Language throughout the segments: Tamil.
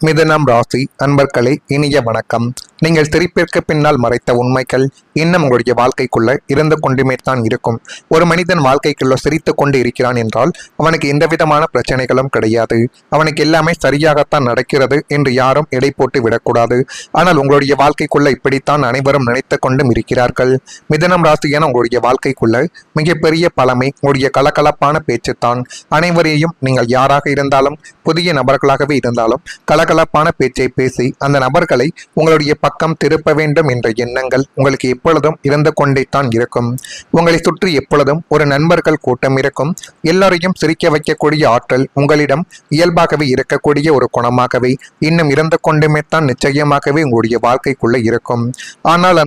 மிதுனம் ராசி அன்பர்களே, இனிய வணக்கம். நீங்கள் சிரிப்பிற்கு பின்னால் மறைத்த உண்மைகள் இன்னும் உங்களுடைய வாழ்க்கைக்குள்ள இருந்து கொண்டுமே தான் இருக்கும். ஒரு மனிதன் வாழ்க்கைக்குள்ள சிரித்து கொண்டு இருக்கிறான் என்றால் அவனுக்கு எந்த விதமான பிரச்சனைகளும் கிடையாது. அவனுக்கு எல்லாமே சரியாகத்தான் நடக்கிறது என்று யாரும் எடை போட்டு விடக்கூடாது. ஆனால் உங்களுடைய வாழ்க்கைக்குள்ள இப்படித்தான் அனைவரும் நினைத்து கொண்டும் இருக்கிறார்கள். மிதுனம் ராசியான உங்களுடைய வாழ்க்கைக்குள்ள மிகப்பெரிய பழமை உங்களுடைய கலகலப்பான பேச்சுத்தான். அனைவரையும் நீங்கள் யாராக இருந்தாலும், புதிய நபர்களாகவே இருந்தாலும் கலகலப்பான பேச்சை பேசி அந்த நபர்களை உங்களுடைய பக்கம் திருப்ப வேண்டும் என்ற எண்ணங்கள் உங்களுக்கு எப்பொழுதும் இருந்து கொண்டே தான் இருக்கும். உங்களை சுற்றி எப்பொழுதும் ஒரு நண்பர்கள் கூட்டம் இருக்கும். எல்லாரையும் சிரிக்க வைக்கக்கூடிய ஆற்றல் உங்களிடம் இயல்பாகவே இருக்கக்கூடிய ஒரு குணமாகவே இன்னும் இருந்து கொண்டுமே தான் நிச்சயமாகவே உங்களுடைய வாழ்க்கைக்குள்ள இருக்கும். ஆனால்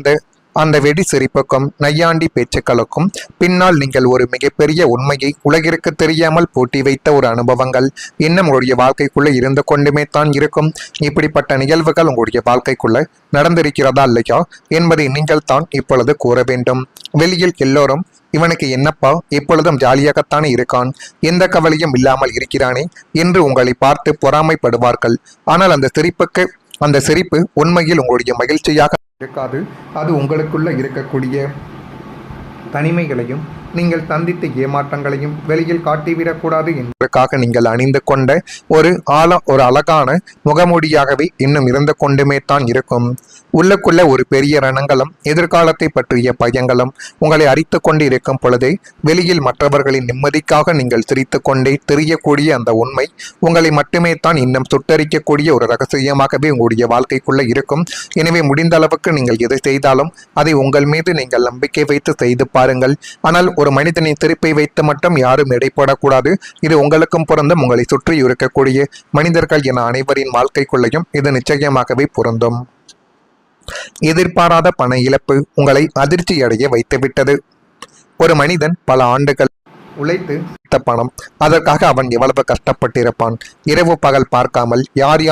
அந்த வெடி சிரிப்புக்கும் நையாண்டி பேச்சுக்களுக்கும் பின்னால் நீங்கள் ஒரு மிகப்பெரிய உண்மையை உலகிற்கு தெரியாமல் பூட்டி வைத்த ஒரு அனுபவங்கள் இன்னும் உங்களுடைய வாழ்க்கைக்குள்ள இருந்து கொண்டுமே தான் இருக்கும். இப்படிப்பட்ட நிகழ்வுகள் உங்களுடைய வாழ்க்கைக்குள்ள நடந்திருக்கிறதா இல்லையா என்பதை நீங்கள் தான் இப்பொழுது கூற வேண்டும். வெளியில் எல்லோரும் இவனுக்கு என்னப்பா எப்பொழுதும் ஜாலியாகத்தானே இருக்கான், எந்த கவலையும் இல்லாமல் இருக்கிறானே என்று உங்களை பார்த்து பொறாமைப்படுவார்கள். ஆனால் அந்த சிரிப்பு உண்மையில் உங்களுடைய மகிழ்ச்சியாக இருக்காது. அது உங்களுக்குள்ள இருக்கக்கூடிய தனிமைகளையும் நீங்கள் சந்தித்த ஏமாற்றங்களையும் வெளியில் காட்டிவிடக்கூடாது என்பதற்காக நீங்கள் அணிந்து கொண்ட ஒரு அழகான முகமூடியாகவே இன்னும் இருந்து கொண்டுமே தான் இருக்கும். உள்ளுக்குள்ள ஒரு பெரிய ரணங்களும் எதிர்காலத்தை பற்றிய பயங்களும் உங்களை அரித்து கொண்டு இருக்கும் பொழுதே வெளியில் மற்றவர்களின் நிம்மதிக்காக நீங்கள் சிரித்து கொண்டே தெரியக்கூடிய அந்த உண்மை உங்களை மட்டுமே தான் இன்னும் சுட்டரிக்கக்கூடிய ஒரு ரகசியமாகவே உங்களுடைய வாழ்க்கைக்குள்ள இருக்கும். எனவே முடிந்த அளவுக்கு நீங்கள் எதை செய்தாலும் அதை உங்கள் மீது நீங்கள் நம்பிக்கை வைத்து செய்து பாருங்கள். ஆனால் ஒரு மனிதனின் திருப்பை வைத்து மட்டும் யாரும் எடை போடக்கூடாது. இது உங்களுக்கும் பொருந்தும், உங்களை சுற்றி இருக்கக்கூடிய மனிதர்கள் என அனைவரின் வாழ்க்கைக்குள்ளையும் இது நிச்சயமாகவே பொருந்தும். எதிர்பாராத பண இழப்பு உங்களை அதிர்ச்சி அடைய வைத்துவிட்டது. ஒரு மனிதன் பல ஆண்டுகள் உழைத்து பணம், அதற்காக அவன் எவ்வளவு கஷ்டப்பட்டிருப்பான். இரவு பகல் பார்க்காமல் யார்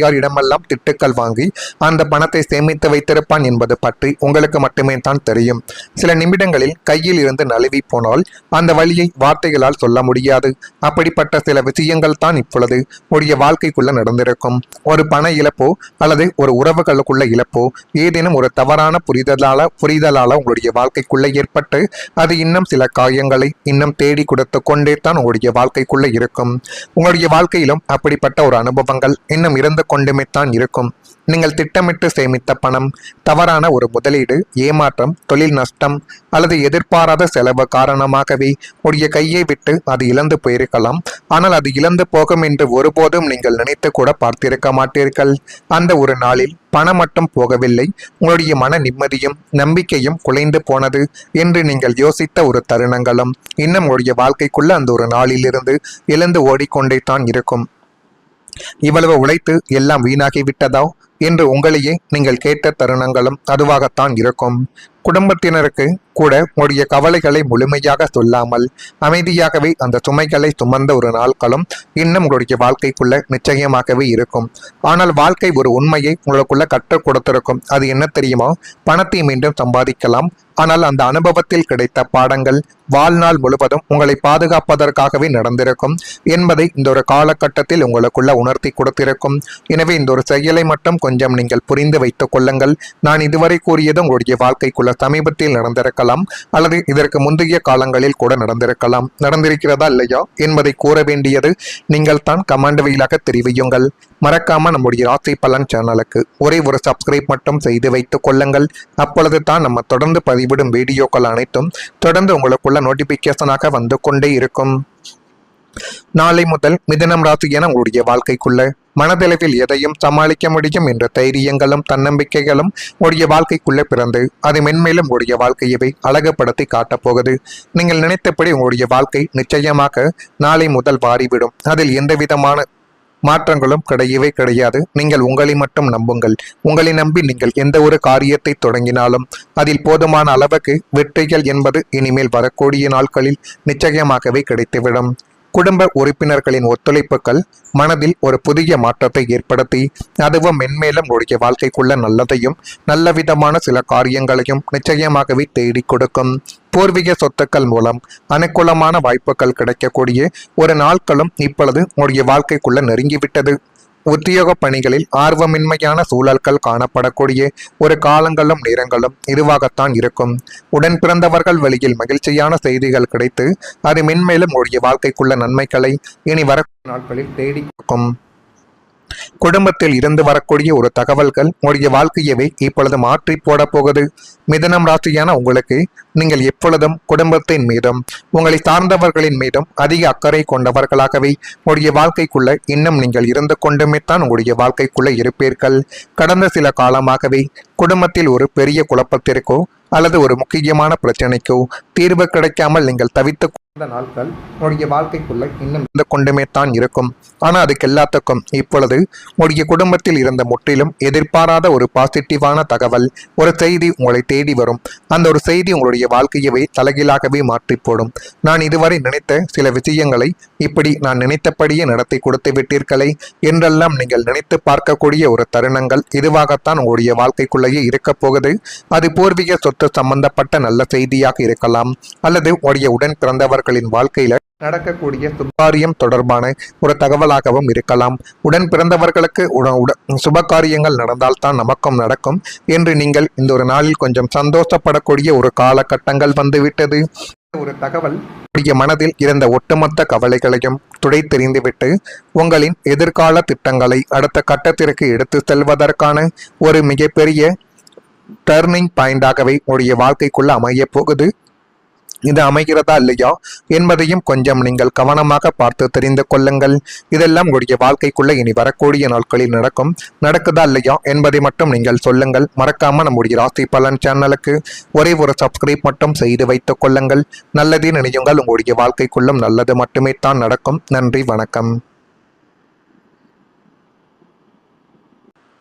யாரிடமெல்லாம் திட்டுக்கள் வாங்கி அந்த பணத்தை சேமித்து வைத்திருப்பான் என்பது பற்றி உங்களுக்கு மட்டுமே தான் தெரியும். சில நிமிடங்களில் கையில் இருந்து நழுவி போனால் அந்த வழியை வார்த்தைகளால் சொல்ல முடியாது. அப்படிப்பட்ட சில விஷயங்கள் தான் இப்பொழுது உடைய வாழ்க்கைக்குள்ள நடந்திருக்கும். ஒரு பண இழப்போ அல்லது ஒரு உறவுகளுக்குள்ள இழப்போ, ஏதேனும் ஒரு தவறான புரிதலால உங்களுடைய வாழ்க்கைக்குள்ள ஏற்பட்டு அது இன்னும் சில காயங்களை இன்னும் தேடி கொடுத்து கொண்டே தான் உங்களுடைய வாழ்க்கைக்குள்ள இருக்கும். உங்களுடைய வாழ்க்கையிலும் அப்படிப்பட்ட ஒரு அனுபவங்கள் இன்னும் இருந்து கொண்டுமே தான் இருக்கும். நீங்கள் திட்டமிட்டு சேமித்த பணம், தவறான ஒரு முதலீடு, ஏமாற்றம், தொழில் நஷ்டம் அல்லது எதிர்பாராத செலவு காரணமாகவே உடைய கையை விட்டு அது இழந்து போயிருக்கலாம். ஆனால் அது இழந்து போகும் என்று ஒருபோதும் நீங்கள் நினைத்து கூட பார்த்திருக்க மாட்டீர்கள். அந்த ஒரு நாளில் பணம் மட்டும் போகவில்லை, உங்களுடைய மன நிம்மதியும் நம்பிக்கையும் குலைந்து போனது என்று நீங்கள் யோசித்த ஒரு தருணங்களும் இன்னும் உங்களுடைய வாழ்க்கைக்குள்ள அந்த ஒரு நாளிலிருந்து எழுந்து ஓடிக்கொண்டே தான் இருக்கும். இவ்வளவு உழைத்து எல்லாம் வீணாகிவிட்டதா என்று உங்களையே நீங்கள் கேட்ட தருணங்களும் அதுவாகத்தான் இருக்கும். குடும்பத்தினருக்கு கூட உங்களுடைய கவலைகளை முழுமையாக சொல்லாமல் அமைதியாகவே அந்த சுமைகளை சுமந்த ஒரு நாட்களும் இன்னும் உங்களுடைய வாழ்க்கைக்குள்ள நிச்சயமாகவே இருக்கும். ஆனால் வாழ்க்கை ஒரு உண்மையை உங்களுக்குள்ள கற்றுக் கொடுத்திருக்கும். அது என்ன தெரியுமா? பணத்தை மீண்டும் சம்பாதிக்கலாம், ஆனால் அந்த அனுபவத்தில் கிடைத்த பாடங்கள் வாழ்நாள் முழுவதும் உங்களை பாதுகாப்பதற்காகவே நடந்திருக்கும் என்பதை இந்த ஒரு காலகட்டத்தில் உங்களுக்குள்ள உணர்த்தி கொடுத்திருக்கும். எனவே இந்த ஒரு செயலை மட்டும் கொஞ்சம் நீங்கள் புரிந்து வைத்துக் கொள்ளுங்கள். நான் இதுவரை கூறியது உங்களுடைய வாழ்க்கைக்குள்ள சமீபத்தில் நடந்திருக்கலாம் அல்லது இதற்கு முந்தைய காலங்களில் கூட நடந்திருக்கிறதா இல்லையா என்பதை கூற வேண்டியது நீங்கள் தான். கமெண்ட் வழியாக தெரிவியுங்கள். மறக்காம நம்முடைய ராசி பலன் சேனலுக்கு ஒரே ஒரு சப்ஸ்கிரைப் மட்டும் செய்து வைத்துக் கொள்ளுங்கள். அப்பொழுது தான் நம்ம தொடர்ந்து பதிவிடும் வீடியோக்கள் அனைத்தும் தொடர்ந்து உங்களுக்குள்ள நோட்டிபிகேஷனாக வந்து கொண்டே இருக்கும். நாளை முதல் மிதுனம் ராசி என உங்களுடைய வாழ்க்கைக்குள்ள மனதளவில் எதையும் சமாளிக்க முடியும் என்ற தைரியங்களும் தன்னம்பிக்கைகளும் உடைய வாழ்க்கைக்குள்ளே பிறந்து அது மென்மேலும் உங்களுடைய வாழ்க்கையவே அழகுபடுத்தி காட்டப்போகுது. நீங்கள் நினைத்தபடி உங்களுடைய வாழ்க்கை நிச்சயமாக நாளை முதல் மாறிவிடும். அதில் எந்த விதமான மாற்றங்களும் கிடையவே கிடையாது. நீங்கள் உங்களை மட்டும் நம்புங்கள். உங்களை நம்பி நீங்கள் எந்த ஒரு காரியத்தை தொடங்கினாலும் அதில் போதுமான அளவுக்கு வெற்றிகள் என்பது இனிமேல் வரக்கூடிய நாட்களில் நிச்சயமாகவே கிடைத்துவிடும். குடும்ப உறுப்பினர்களின் ஒத்துழைப்புகள் மனதில் ஒரு புதிய மாற்றத்தை ஏற்படுத்தி அதுவும் மென்மேலும் உடைய வாழ்க்கைக்குள்ள நல்லதையும் நல்ல விதமான சில காரியங்களையும் நிச்சயமாகவே தேடி கொடுக்கும். பூர்வீக சொத்துக்கள் மூலம் அனுகூலமான வாய்ப்புகள் கிடைக்கக்கூடிய ஒரு நாட்களும் இப்பொழுது உடைய வாழ்க்கைக்குள்ள நெருங்கிவிட்டது. உத்தியோக பணிகளில் ஆர்வமின்மையான சூழல்கள் காணப்படக்கூடிய ஒரு காலங்களும் நேரங்களும் இதுவாகத்தான் இருக்கும். உடன் பிறந்தவர்கள் வழியில் மகிழ்ச்சியான செய்திகள் கிடைத்து அது மென்மேலும் உடைய வாழ்க்கைக்குள்ள நன்மைகளை இனி வர நாட்களில் தேடி கொடுக்கும். குடும்பத்தில் இருந்து வரக்கூடிய ஒரு தகவல்கள் உங்களுடைய வாழ்க்கையவே இப்பொழுது மாற்றி போட போகுது. மிதுனம் ராசியான உங்களுக்கு நீங்கள் எப்பொழுதும் குடும்பத்தின் மீதும் உங்களை சார்ந்தவர்களின் மீதும் அதிக அக்கறை கொண்டவர்களாகவே உங்களுடைய வாழ்க்கைக்குள்ள இன்னும் நீங்கள் இருந்து கொண்டுமே தான் உங்களுடைய வாழ்க்கைக்குள்ள இருப்பீர்கள். கடந்த சில காலமாகவே குடும்பத்தில் ஒரு பெரிய குழப்பத்திற்கோ அல்லது ஒரு முக்கியமான பிரச்சனைக்கோ தீர்வு கிடைக்காமல் நீங்கள் தவித்து நாட்கள் உங்களுடைய வாழ்க்கைக்குள்ள இன்னும் இருந்து கொண்டுமே தான் இருக்கும். ஆனா அதுக்கு எல்லாத்துக்கும் இப்பொழுது உங்களுடைய குடும்பத்தில் இருந்த முற்றிலும் எதிர்பாராத ஒரு பாசிட்டிவான தகவல், ஒரு செய்தி உங்களை தேடி வரும். அந்த ஒரு செய்தி உங்களுடைய வாழ்க்கையவே தலைகீழாகவே மாற்றி போடும். நான் இதுவரை நினைத்த சில விஷயங்களை இப்படி நான் நினைத்தபடியே நடத்தி கொடுத்து விட்டீர்களே என்றெல்லாம் நீங்கள் நினைத்து பார்க்கக்கூடிய ஒரு தருணங்கள் இதுவாகத்தான் உங்களுடைய வாழ்க்கைக்குள்ளேயே இருக்க போகுது. அது பூர்வீக சொத்து சம்பந்தப்பட்ட நல்ல செய்தியாக இருக்கலாம், அல்லது உடைய உடன் பிறந்தவர்களின் வாழ்க்கையில நடக்கக்கூடிய சுபகாரியம் தொடர்பான ஒரு தகவலாகவும் இருக்கலாம். உடன் பிறந்தவர்களுக்கு சுபகாரியங்கள் நடந்தால்தான் நமக்கும் நடக்கும் என்று நீங்கள் இந்த ஒரு நாளில் கொஞ்சம் சந்தோஷப்படக்கூடிய ஒரு காலகட்டங்கள் வந்துவிட்டது. ஒரு தகவல் உடைய மனதில் இருந்த ஒட்டுமொத்த கவலைகளையும் துடைத்தெறிந்துவிட்டு உங்களின் எதிர்கால திட்டங்களை அடுத்த கட்டத்திற்கு எடுத்து செல்வதற்கான ஒரு மிகப்பெரிய டர்னிங் பாயிண்டாகவே உடைய வாழ்க்கைக்குள்ள அமைய போகுது. இது அமைகிறதா இல்லையா என்பதையும் கொஞ்சம் நீங்கள் கவனமாக பார்த்து தெரிந்து கொள்ளுங்கள். இதெல்லாம் உங்களுடைய வாழ்க்கைக்குள்ள இனி வரக்கூடிய நாட்களில் நடக்குதா இல்லையா என்பதை மட்டும் நீங்கள் சொல்லுங்கள். மறக்காம நம்முடைய ராசி பலன் சேனலுக்கு ஒரே ஒரு சப்ஸ்கிரைப் மட்டும் செய்து வைத்துக் கொள்ளுங்கள். நல்லதே நினையுங்கள், உங்களுடைய வாழ்க்கைக்குள்ளும் நல்லது மட்டுமே தான் நடக்கும். நன்றி, வணக்கம்.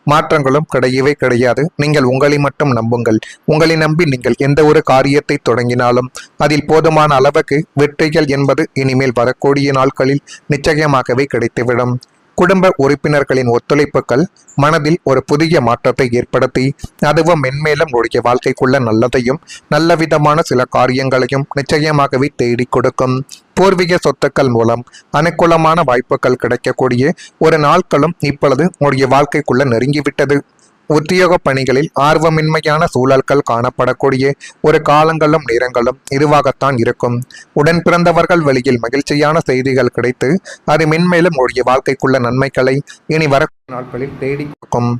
மாற்றங்களும் கிடையவே கிடையாது. நீங்கள் உங்களை மட்டும் நம்புங்கள். உங்களை நம்பி நீங்கள் எந்த ஒரு காரியத்தை தொடங்கினாலும் அதில் போதுமான அளவுக்கு வெற்றிகள் என்பது இனிமேல் வரக்கூடிய நாட்களில் நிச்சயமாகவே கிடைத்துவிடும். குடும்ப உறுப்பினர்களின் ஒத்துழைப்புகள் மனதில் ஒரு புதிய மாற்றத்தை ஏற்படுத்தி அதுவும் மென்மேலும் உடைய வாழ்க்கைக்குள்ள நல்லதையும் நல்ல விதமான சில காரியங்களையும் நிச்சயமாகவே தேடி கொடுக்கும். பூர்வீக சொத்துக்கள் மூலம் அனுகூலமான வாய்ப்புகள் கிடைக்கக்கூடிய ஒரு நாட்களும் இப்பொழுது உடைய வாழ்க்கைக்குள்ள நெருங்கிவிட்டது. உத்தியோக பணிகளில் ஆர்வமின்மையான சூழல்கள் காணப்படக்கூடிய ஒரு காலங்களும் நேரங்களும் இதுவாகத்தான் இருக்கும். உடன் பிறந்தவர்கள் வழியில் மகிழ்ச்சியான செய்திகள் கிடைத்து அது மென்மேலும் உடைய வாழ்க்கைக்குள்ள நன்மைகளை இனி வர நாட்களில் தேடி கொடுக்கும்.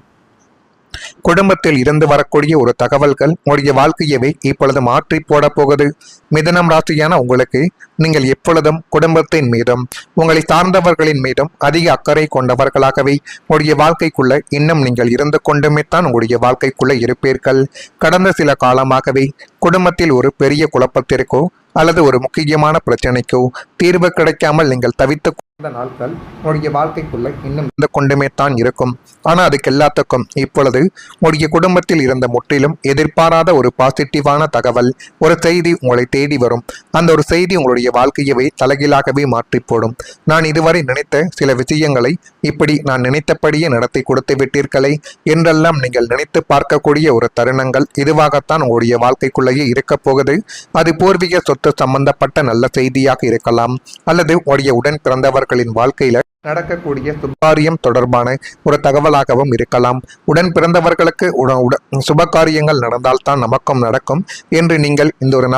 குடும்பத்தில் இருந்து வரக்கூடிய ஒரு தகவல்கள் உங்களுடைய வாழ்க்கையவே இப்பொழுது மாற்றி போட போகுது. மிதுனம் ராசியான உங்களுக்கு நீங்கள் எப்பொழுதும் குடும்பத்தின் மீதும் உங்களை சார்ந்தவர்களின் மீதும் அதிக அக்கறை கொண்டவர்களாகவே உங்களுடைய வாழ்க்கைக்குள்ள இன்னும் நீங்கள் இருந்து கொண்டுமே தான் உங்களுடைய வாழ்க்கைக்குள்ள இருப்பீர்கள். கடந்த சில காலமாகவே குடும்பத்தில் ஒரு பெரிய குழப்பத்திற்கோ அல்லது ஒரு முக்கியமான பிரச்சனைக்கோ தீர்வு கிடைக்காமல் நீங்கள் தவித்து நாட்கள் உங்களுடைய வாழ்க்கைக்குள்ள இன்னும் இருந்து கொண்டுமே தான் இருக்கும். ஆனா அதுக்கு எல்லாத்துக்கும் இப்பொழுது உங்களுடைய குடும்பத்தில் இருந்த முற்றிலும் எதிர்பாராத ஒரு பாசிட்டிவான தகவல், ஒரு செய்தி உங்களை தேடி வரும். அந்த ஒரு செய்தி உங்களுடைய வாழ்க்கையவே தலைகீழாகவே மாற்றி போடும். நான் இதுவரை நினைத்த சில விஷயங்களை இப்படி நான் நினைத்தபடியே நடத்தி கொடுத்து விட்டீர்களே என்றெல்லாம் நீங்கள் நினைத்து பார்க்கக்கூடிய ஒரு தருணங்கள் இதுவாகத்தான் உங்களுடைய வாழ்க்கைக்குள்ளேயே இருக்க போகுது. அது பூர்வீக சொத்து சம்பந்தப்பட்ட நல்ல செய்தியாக இருக்கலாம், அல்லது உடைய உடன் பிறந்தவர்களின் வாழ்க்கையில நடக்கக்கூடிய சுபகாரியம் தொடர்பான ஒரு தகவலாகவும் இருக்கலாம். உடன் பிறந்தவர்களுக்கு சுபகாரியங்கள் நடந்தால்தான் நமக்கும் நடக்கும் என்று நீங்கள் இந்த ஒரு